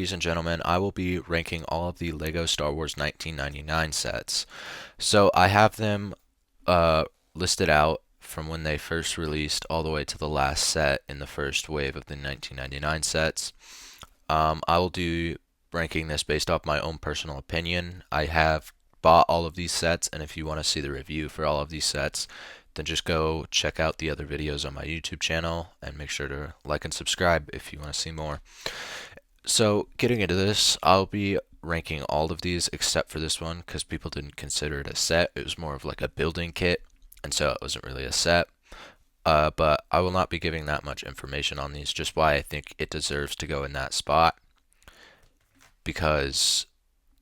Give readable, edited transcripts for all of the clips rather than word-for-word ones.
Ladies and gentlemen, I will be ranking all of the LEGO Star Wars 1999 sets. So I have them uh, listed out from when they first released all the way to the last set in the first wave of the 1999 sets. I will do ranking this based off my own personal opinion. I have bought all of these sets, and if you want to see the review for all of these sets, then just go check out the other videos on my YouTube channel and make sure to like and subscribe if you want to see more. So, getting into this, I'll be ranking all of these except for this one because people didn't consider it a set. It was more of like a building kit, and so it wasn't really a set. But I will not be giving that much information on these, just why I think it deserves to go in that spot. Because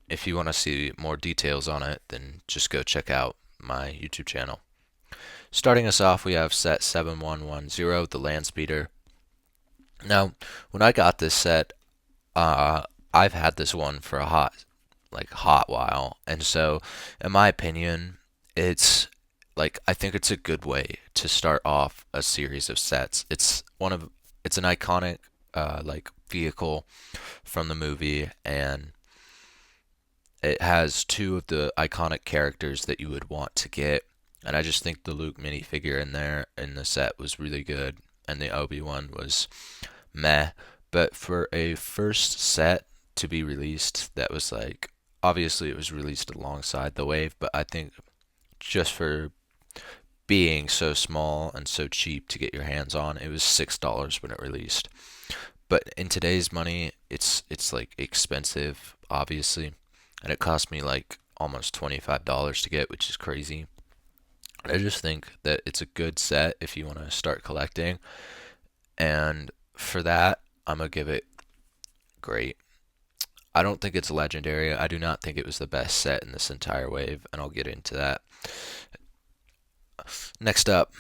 if you want to see more details on it, then just go check out my YouTube channel. Starting us off, we have set 7110, the Land Speeder. Now, when I got this set, uh, I've had this one for a hot while, and so, in my opinion, it's I think it's a good way to start off a series of sets. It's an iconic vehicle from the movie, and it has two of the iconic characters that you would want to get. And I just think the Luke minifigure in there in the set was really good, and the Obi-Wan was meh. But for a first set to be released, that was obviously it was released alongside the wave, but I think just for being so small and so cheap to get your hands on, it was $6 when it released. But in today's money, it's like expensive, obviously, and it cost me like almost $25 to get, which is crazy. I just think that it's a good set if you want to start collecting, and for that, I'm gonna give it great. I don't think it's legendary. I do not think it was the best set in this entire wave, and I'll get into that. Next up,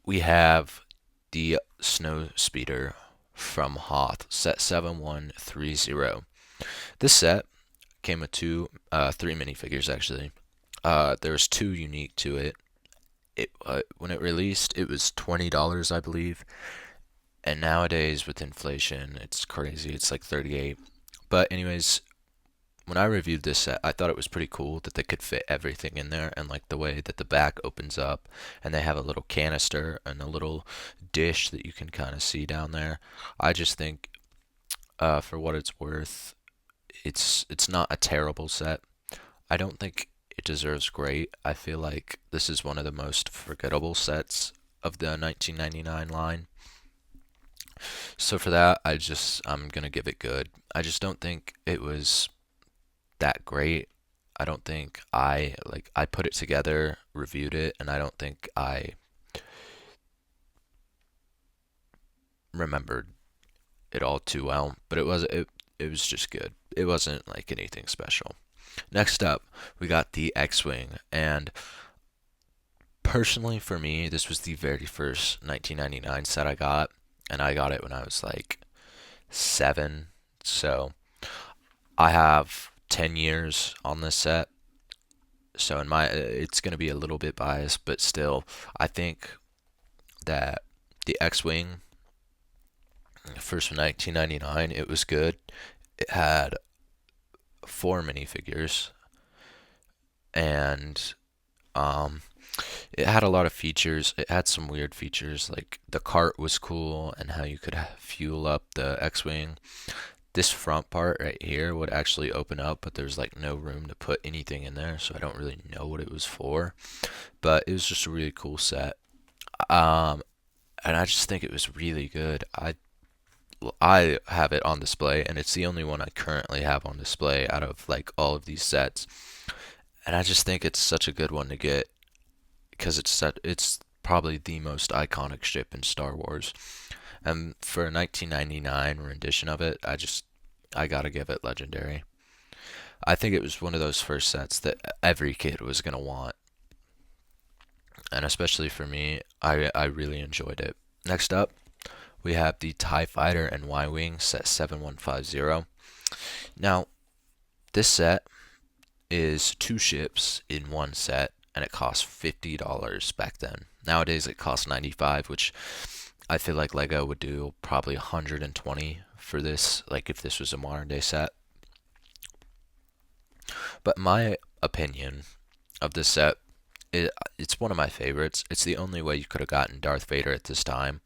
we have the Snow Speeder from Hoth, set 7130. This set came with three minifigures actually. There's two unique to it. When it released, it was $20, I believe, and nowadays with inflation, it's crazy. It's like 38. But anyways, when I reviewed this set, I thought it was pretty cool that they could fit everything in there, and like the way that the back opens up, and they have a little canister and a little dish that you can kind of see down there. I just think, for what it's worth, it's not a terrible set. I don't think it deserves great. I feel like this is one of the most forgettable sets of the 1999 line. So for that, I'm gonna give it good. I just don't think it was that great. I don't think I put it together, reviewed it, and I don't think I remembered it all too well. But it was just good. It wasn't like anything special. Next up, we got the X-Wing, and personally for me, this was the very first 1999 set I got, and I got it when I was like 7. So I have 10 years on this set. So it's going to be a little bit biased, but still, I think that the X-Wing, first from 1999, it was good. It had 4 minifigures, and um, it had a lot of features. It had some weird features, like the cart was cool, and how you could fuel up the X-Wing. This front part right here would actually open up, but there's like no room to put anything in there, so I don't really know what it was for. But it was just a really cool set. Um, and I just think it was really good. I have it on display, and it's the only one I currently have on display out of like all of these sets. And I just think it's such a good one to get because it's probably the most iconic ship in Star Wars. And for a 1999 rendition of it, I gotta give it legendary. I think it was one of those first sets that every kid was gonna want, and especially for me, I really enjoyed it. Next up, we have the TIE Fighter and Y-Wing set 7150. Now, this set is two ships in one set, and it cost $50 back then. Nowadays, it costs 95, which I feel like Lego would do probably 120 for this, like if this was a modern day set. But my opinion of this set, it's one of my favorites. It's the only way you could have gotten Darth Vader at this time.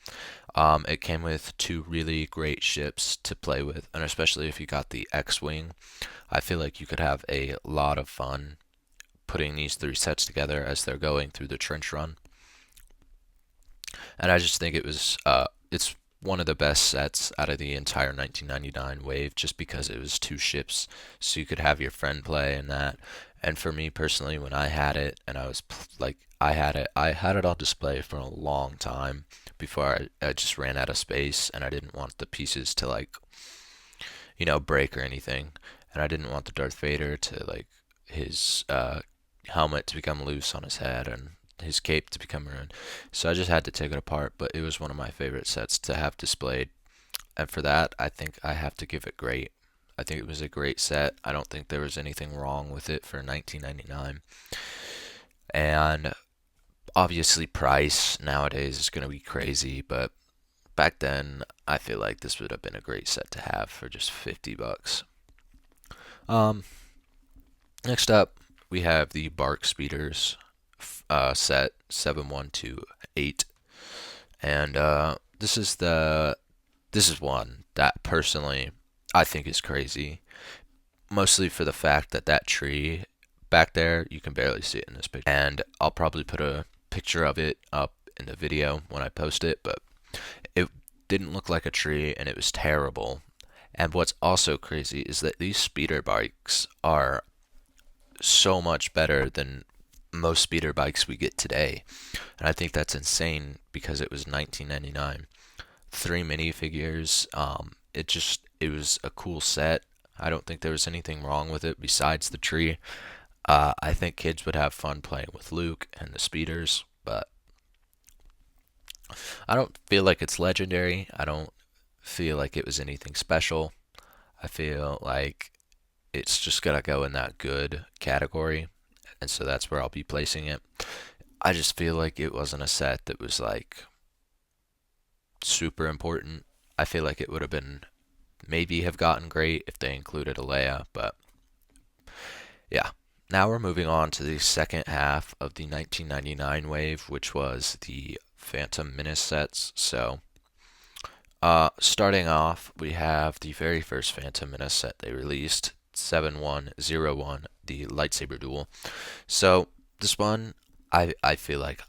It came with two really great ships to play with, and especially if you got the X-Wing, I feel like you could have a lot of fun putting these three sets together as they're going through the trench run. And I just think it's one of the best sets out of the entire 1999 wave, just because it was two ships, so you could have your friend play and that. And for me personally, when I had it, and I had it on display for a long time before I just ran out of space, and I didn't want the pieces to like, break or anything, and I didn't want the Darth Vader to like his helmet to become loose on his head and his cape to become ruined. So I just had to take it apart, but it was one of my favorite sets to have displayed. And for that, I think I have to give it great. I think it was a great set. I don't think there was anything wrong with it for 1999. And obviously price nowadays is going to be crazy, but back then I feel like this would have been a great set to have for just $50. Um, Next up, we have the BARC Speeders set 7128, and this is one that personally I think is crazy, mostly for the fact that that tree back there, you can barely see it in this picture, and I'll probably put a picture of it up in the video when I post it, but it didn't look like a tree and it was terrible. And what's also crazy is that these speeder bikes are so much better than most speeder bikes we get today. And I think that's insane because it was 1999. Three minifigures. It was a cool set. I don't think there was anything wrong with it besides the tree. I think kids would have fun playing with Luke and the speeders, but I don't feel like it's legendary. I don't feel like it was anything special. I feel like it's just gonna go in that good category, and so that's where I'll be placing it. I just feel like it wasn't a set that was like super important. I feel like it would have been maybe have gotten great if they included a Leia, but yeah. Now we're moving on to the second half of the 1999 wave, which was the Phantom Menace sets. So, starting off, we have the very first Phantom Menace set they released, 7101, the lightsaber duel. So, this one, I feel like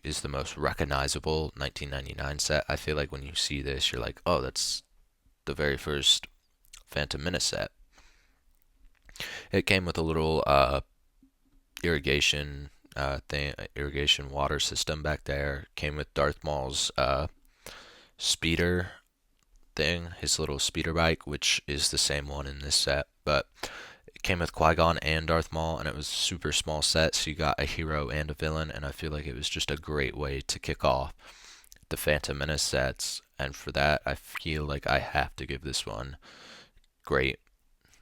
is the most recognizable 1999 set. I feel like when you see this, you're like, oh, that's the very first Phantom Menace set. It came with a little irrigation irrigation water system back there. Came with Darth Maul's speeder thing, his little speeder bike, which is the same one in this set, but it came with Qui-Gon and Darth Maul, and it was a super small set, so you got a hero and a villain, and I feel like it was just a great way to kick off the Phantom Menace sets, and for that, I feel like I have to give this one great.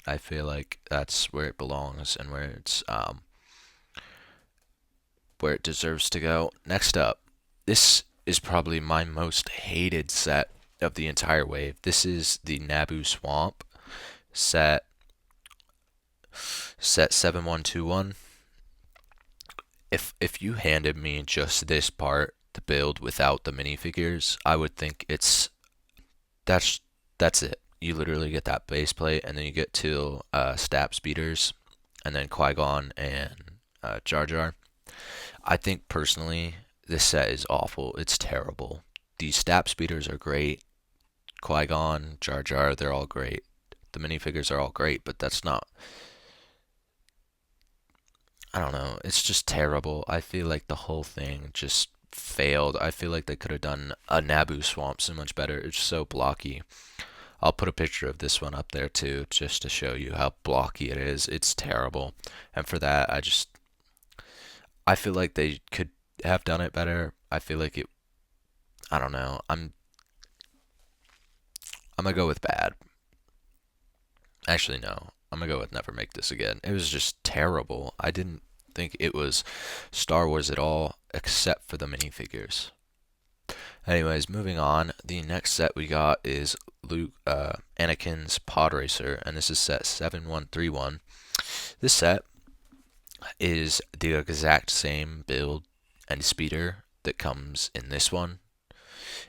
I feel like that's where it belongs and where it deserves to go. Next up, this is probably my most hated set of the entire wave. This is the Naboo Swamp set 7121. If you handed me just this part to build without the minifigures, I would think that's it. You literally get that base plate, and then you get two stab speeders, and then Qui-Gon and Jar Jar. I think personally, this set is awful. It's terrible. These stab speeders are great. Qui-Gon, Jar Jar, they're all great. The minifigures are all great, but that's not. I don't know. It's just terrible. I feel like the whole thing just failed. I feel like they could have done a Naboo Swamp so much better. It's so blocky. I'll put a picture of this one up there too, just to show you how blocky it is. It's terrible. And for that, I feel like they could have done it better. I feel like I don't know. I'm gonna go with bad. Actually, no. I'm gonna go with never make this again. It was just terrible. I didn't think it was Star Wars at all, except for the minifigures. Anyways, moving on. The next set we got is Anakin's Pod Racer, and this is set 7131. This set is the exact same build and speeder that comes in this one.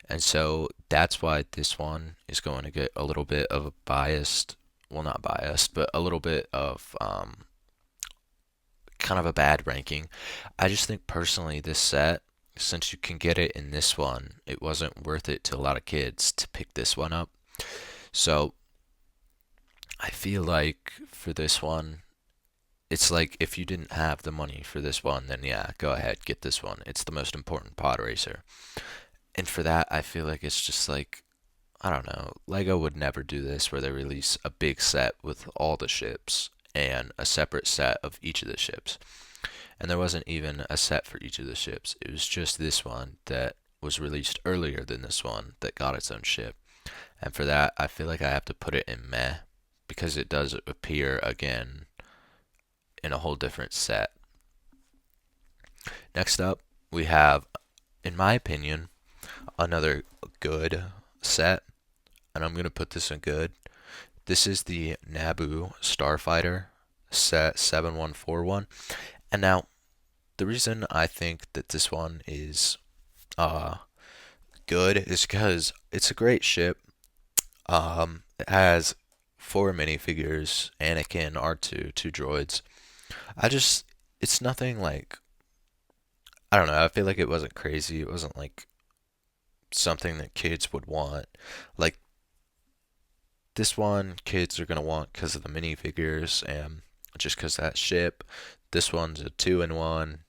And so that's why this one is going to get a little bit of a biased, well, not biased, but a little bit of kind of a bad ranking. I just think personally this set, since you can get it in this one, it wasn't worth it to a lot of kids to pick this one up. So I feel like for this one, it's like if you didn't have the money for this one, then yeah, go ahead, get this one. It's the most important pod racer. And for that, I feel like it's just like, I don't know, Lego would never do this where they release a big set with all the ships and a separate set of each of the ships. And there wasn't even a set for each of the ships. It was just this one that was released earlier than this one that got its own ship. And for that, I feel like I have to put it in meh because it does appear again in a whole different set. Next up, we have, in my opinion, another good set, and I'm going to put this in good. This is the Naboo Starfighter set 7141. And now, the reason I think that this one is uh, good is because it's a great ship. It has four minifigures, Anakin, R2, two droids. It's nothing like, I don't know, I feel like it wasn't crazy. It wasn't like something that kids would want. Like, this one, kids are going to want because of the minifigures and just because that ship. This one's a two in one.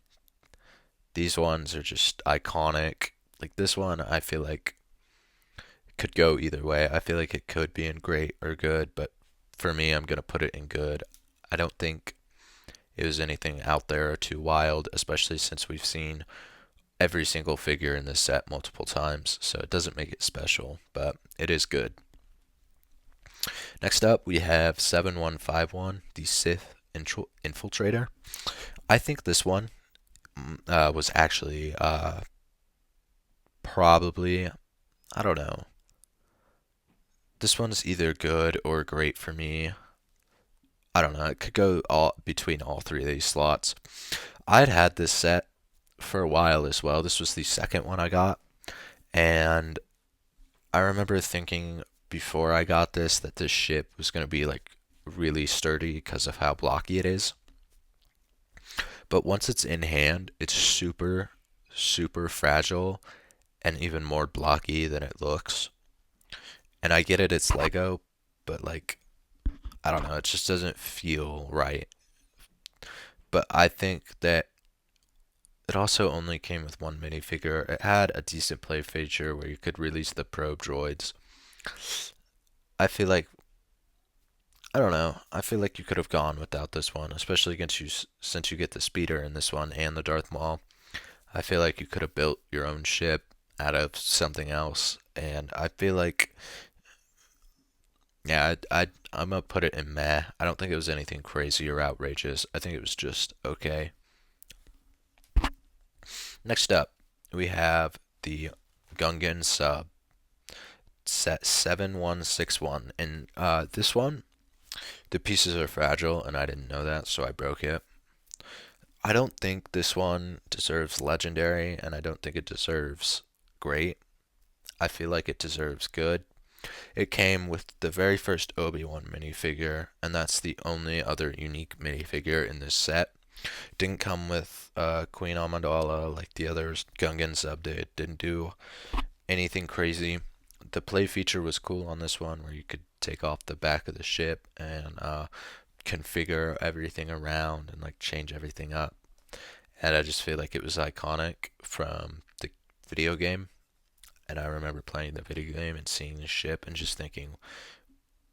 These ones are just iconic. Like, this one, I feel like could go either way. I feel like it could be in great or good, but for me, I'm going to put it in good. I don't think it was anything out there or too wild, especially since we've seen every single figure in this set multiple times, so it doesn't make it special, but it is good. Next up, we have 7151, the Sith Infiltrator. I think this one was actually probably, I don't know. This one's either good or great for me. I don't know. It could go all between all three of these slots. I'd had this set for a while as well. This was the second one I got, and I remember thinking before I got this that this ship was going to be like really sturdy because of how blocky it is. But once it's in hand, it's super, super fragile and even more blocky than it looks. And I get it, it's Lego, but like, I don't know, it just doesn't feel right. But I think that it also only came with one minifigure. It had a decent play feature where you could release the probe droids. I feel like, I don't know, I feel like you could have gone without this one, especially against you since you get the speeder in this one and the Darth Maul. I feel like you could have built your own ship out of something else, and I feel like, yeah, I'm gonna put it in meh. I don't think it was anything crazy or outrageous. I think it was just okay. Next up, we have the Gungan sub set 7161, and this one, the pieces are fragile, and I didn't know that, so I broke it. I don't think this one deserves legendary, and I don't think it deserves great. I feel like it deserves good. It came with the very first Obi-Wan minifigure, and that's the only other unique minifigure in this set. Didn't come with Queen Amidala like the others Gungan sub did. Didn't do anything crazy. The play feature was cool on this one where you could take off the back of the ship and configure everything around and like change everything up. And I just feel like it was iconic from the video game. And I remember playing the video game and seeing the ship and just thinking,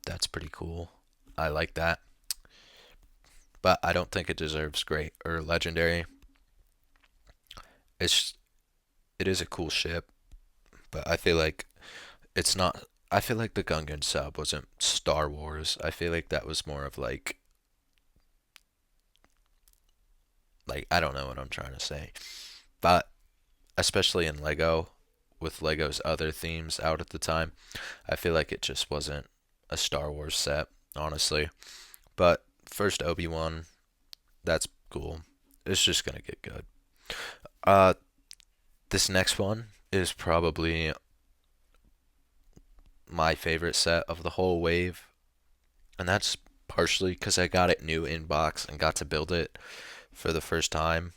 that's pretty cool. I like that. But I don't think it deserves great or legendary. It's it is a cool ship, but I feel like it's not. I feel like the Gungan sub wasn't Star Wars. I feel like that was more of like I don't know what I'm trying to say, but especially in Lego, with Lego's other themes out at the time. I feel like it just wasn't a Star Wars set, honestly. But first Obi-Wan, that's cool. It's just gonna get good. Uh, this next one is probably my favorite set of the whole wave, and that's partially because I got it new in box and got to build it for the first time.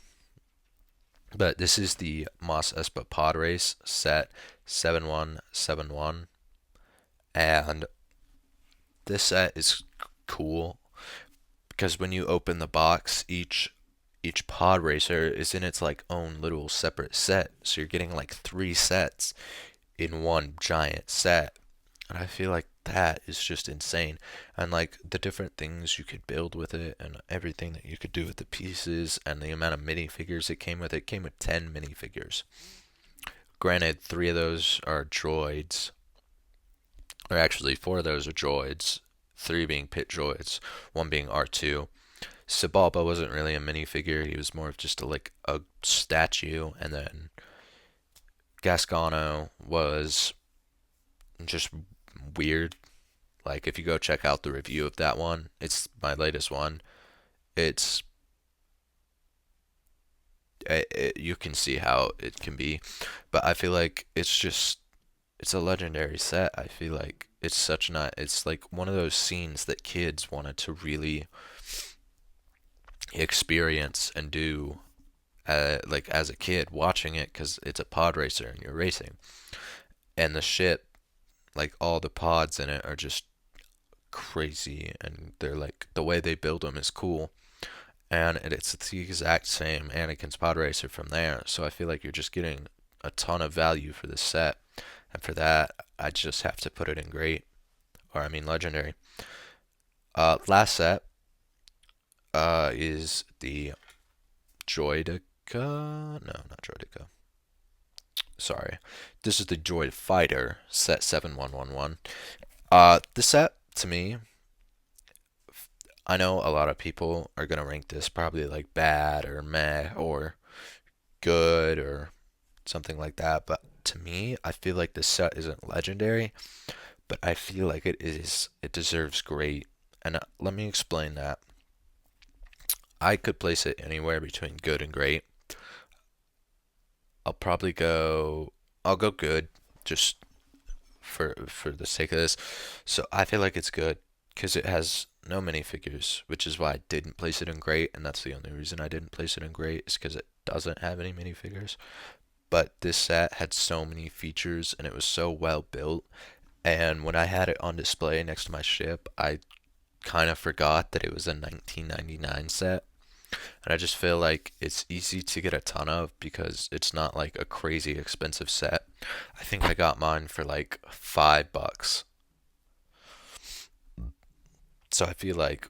But this is the Mos Espa Pod Race set 7171, and this set is cool because when you open the box, each pod racer is in its like own little separate set. So you're getting like three sets in one giant set. And I feel like that is just insane. And like the different things you could build with it and everything that you could do with the pieces and the amount of minifigures it came with 10 minifigures. Granted, three of those are droids, or actually four of those are droids, three being pit droids, one being R2. Sebulba wasn't really a minifigure, he was more of just like a statue, and then Gasgano was just weird. Like if you go check out the review of that one, it's my latest one. It's you can see how it can be, but I feel like it's a legendary set. I feel like it's like one of those scenes that kids wanted to really experience and do like as a kid watching it because it's a pod racer and you're racing, and the ship, like all the pods in it are just crazy, and they're like the way they build them is cool, and it's the exact same Anakin's pod racer from there. So I feel like you're just getting a ton of value for this set, and for that I just have to put it in great, or I mean legendary. Last set is the Droideka. No, not Droideka. Sorry, this is the Droid Fighter set 7111. The set to me, I know a lot of people are gonna rank this probably like bad or meh or good or something like that, but to me, I feel like this set isn't legendary, but I feel like it deserves great. And let me explain that. I could place it anywhere between good and great. I'll probably go I'll go good just for the sake of this. So I feel like it's good because it has no minifigures, which is why I didn't place it in great, and that's the only reason I didn't place it in great is because it doesn't have any minifigures. But this set had so many features and it was so well built. And when I had it on display next to my ship, I kind of forgot that it was a 1999 set. And I just feel like it's easy to get a ton of because it's not like a crazy expensive set. I think I got mine for like $5. So I feel like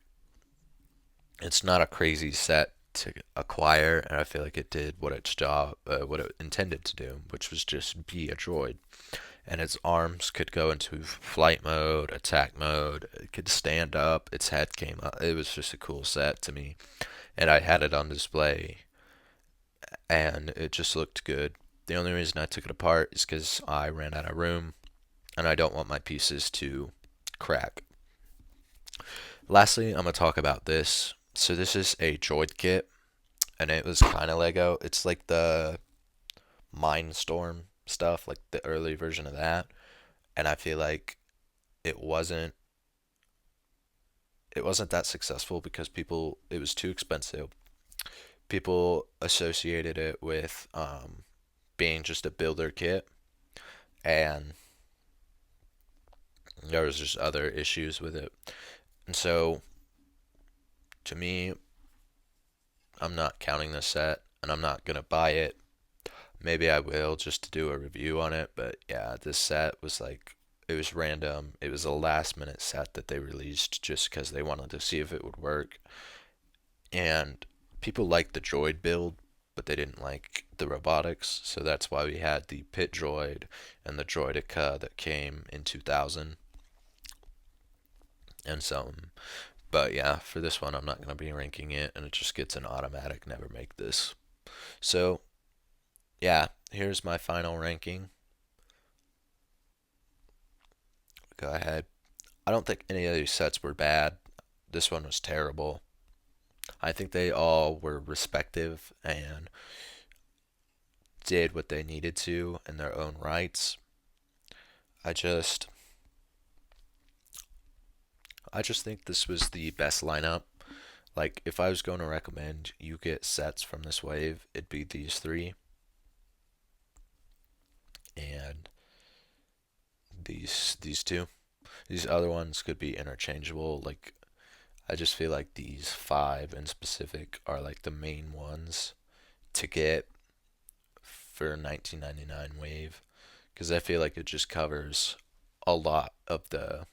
it's not a crazy set to acquire, and I feel like it did what it intended to do, which was just be a droid. And its arms could go into flight mode, attack mode. It could stand up. Its head came up. It was just a cool set to me, and I had it on display, and it just looked good. The only reason I took it apart is because I ran out of room, and I don't want my pieces to crack. Lastly, I'm gonna talk about this. So this is a droid kit, and it was kind of Lego. It's like the Mindstorm stuff, like the early version of that. And I feel like it wasn't it wasn't that successful because it was too expensive. People associated it with being just a builder kit, and there was just other issues with it. And so to me, I'm not counting this set, and I'm not gonna buy it. Maybe I will just to do a review on it, but yeah, this set was like it was random. It was a last minute set that they released just because they wanted to see if it would work. And people liked the droid build, but they didn't like the robotics, so that's why we had the pit droid and the droideka that came in 2000 and so. But yeah, for this one, I'm not going to be ranking it, and it just gets an automatic never make this. So yeah, here's my final ranking. go ahead. I don't think any of these sets were bad. This one was terrible. I think they all were respective and did what they needed to in their own rights. I just I just think this was the best lineup. Like if I was going to recommend you get sets from this wave, it'd be these three and these two. These other ones could be interchangeable. Like I just feel like these five in specific are like the main ones to get for 1999 wave because I feel like it just covers a lot of the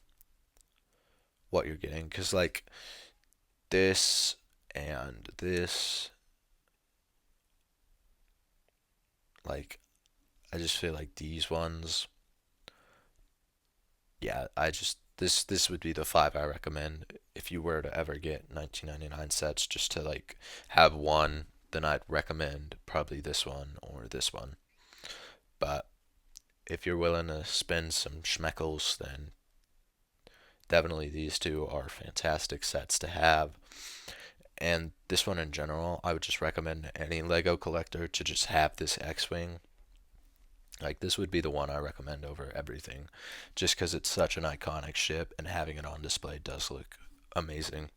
what you're getting because like this and this, like I just feel like these ones, yeah, I just this would be the five I recommend if you were to ever get 1999 sets just to like have one, then I'd recommend probably this one or this one. But if you're willing to spend some schmeckles, then definitely these two are fantastic sets to have. And this one in general, I would just recommend any Lego collector to just have this X-Wing. Like this would be the one I recommend over everything, just because it's such an iconic ship and having it on display does look amazing.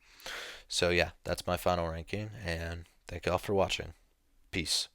So yeah, that's my final ranking, and thank y'all for watching. Peace.